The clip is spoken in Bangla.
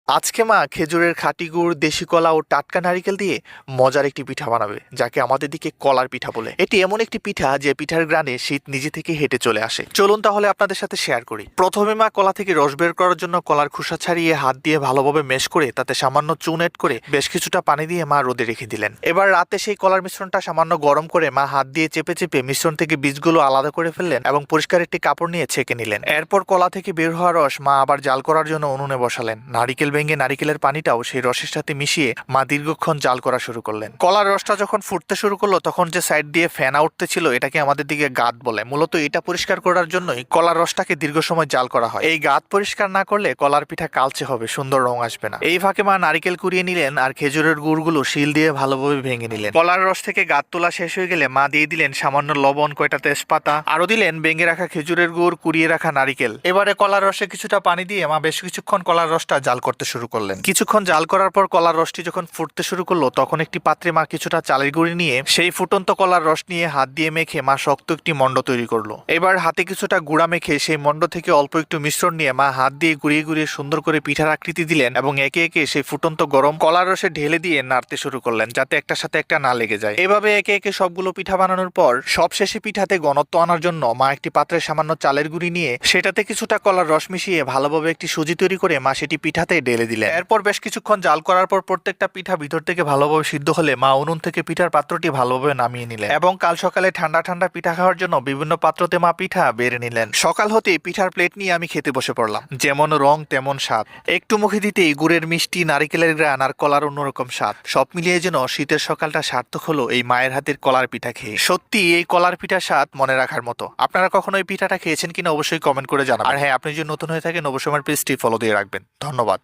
আজকে মা খেজুরের খাঁটি গুড়, দেশি কলা ও টাটকা নারিকেল দিয়ে মজার একটি পিঠা বানাবে, যাকে আমাদের দিকে কলার পিঠা বলে। এটি এমন একটি পিঠা যে পিঠার গ্রানে শীত নিজে থেকে হেঁটে চলে আসে। চলুন তাহলে আপনাদের সাথে শেয়ার করি। প্রথমে মা কলা থেকে রস বের করার জন্য কলার খোসা ছাড়িয়ে হাত দিয়ে ভালোভাবে মেশ করে তাতে সামান্য চুন এড করে বেশ কিছুটা পানি দিয়ে মা রোদে রেখে দিলেন। এবার রাতে সেই কলার মিশ্রণটা সামান্য গরম করে মা হাত দিয়ে চেপে চেপে মিশ্রণ থেকে বীজগুলো আলাদা করে ফেললেন এবং পরিষ্কার একটি কাপড় নিয়ে ছেঁকে নিলেন। এরপর কলা থেকে বের হওয়া রস মা আবার জাল করার জন্য উনুনে বসালেন। নারিকেল ভেঙে নারিকেলের পানিটাও সেই রসের সাথে মিশিয়ে মা দীর্ঘক্ষণ জাল করা শুরু করলেন। কলার রসটা যখন ফুটতে শুরু করলো তখন যে সাইড দিয়ে ফেনা উঠতেছিল এটাকে আমাদের দিকে গাদ বলে। মূলত এটা পরিষ্কার করার জন্যই কলার রসটাকে দীর্ঘ সময় জাল করা হয়। এই গাদ পরিষ্কার না করলে কলার পিঠা কালচে হবে, সুন্দর রং আসবে না। এই ফাঁকে মা নারিকেল কুড়িয়ে নিলেন আর খেজুরের গুড়গুলো শিল দিয়ে ভালোভাবে ভেঙে নিলেন। কলার রস থেকে গাদ তোলা শেষ হয়ে গেলে মা দিয়ে দিলেন সামান্য লবণ, কয়টা তেজপাতা, আরো দিলেন ভেঙে রাখা খেজুরের গুড়, কুড়িয়ে রাখা নারিকেল। এবারে কলার রসে কিছুটা পানি দিয়ে মা বেশ কিছুক্ষণ কলার রসটা জাল করতে শুরু করলেন। কিছুক্ষণ জাল করার পর কলার রসটি যখন ফুটতে শুরু করলো তখন একটি পাত্রে মা কিছুটা চালের গুঁড়ি নিয়ে সেই ফুটন্ত কলার রস নিয়ে হাত দিয়ে মেখে মা শক্ত একটি মণ্ড তৈরি করলো। এবার হাতে কিছুটা গুঁড়া মেখে সেই মণ্ড থেকে অল্প একটু মিশ্রণ নিয়ে মা হাত দিয়ে ঘুরিয়ে ঘুরিয়ে সুন্দর করে পিঠার আকৃতি দিলেন এবং একে একে সেই ফুটন্ত গরম কলার রসে ঢেলে দিয়ে নাড়তে শুরু করলেন যাতে একটার সাথে একটা না লেগে যায়। এভাবে একে একে সবগুলো পিঠা বানানোর পর সবশেষে পিঠাতে ঘনত্ব আনার জন্য মা একটি পাত্রে সামান্য চালের গুঁড়ি নিয়ে সেটাতে কিছুটা কলার রস মিশিয়ে ভালোভাবে একটি সুজি তৈরি করে মা সেটি পিঠাতে ঢেলে দিলেন। এরপর বেশ কিছুক্ষণ জাল করার পর প্রত্যেকটা পিঠা ভিতর থেকে ভালোভাবে সিদ্ধ হলে মা উনুন থেকে পিঠার পাত্রটি ভালোভাবে নামিয়ে নিলেন এবং কাল সকালে ঠান্ডা ঠান্ডা পিঠা খাওয়ার জন্য বিভিন্ন পাত্রতে মা পিঠা বেড়ে নিলেন। সকাল হতেই পিঠার প্লেট নিয়ে আমি খেতে বসে পড়লাম। যেমন রং তেমন স্বাদ। একটু মুখে দিতেই গুড়ের মিষ্টি, নারিকেলের গ্রান আর কলার অন্যরকম স্বাদ, সব মিলিয়ে যেন শীতের সকালটা সার্থক হলো এই মায়ের হাতের কলার পিঠা খেয়ে। সত্যি এই কলার পিঠার স্বাদ মনে রাখার মতো। আপনারা কখনো এই পিঠাটা খেয়েছেন কিনা অবশ্যই কমেন্ট করে জানাবেন। আর হ্যাঁ, আপনি যদি নতুন হয়ে থাকেন অবশ্যই আমার পেজটি ফলো দিয়ে রাখবেন। ধন্যবাদ।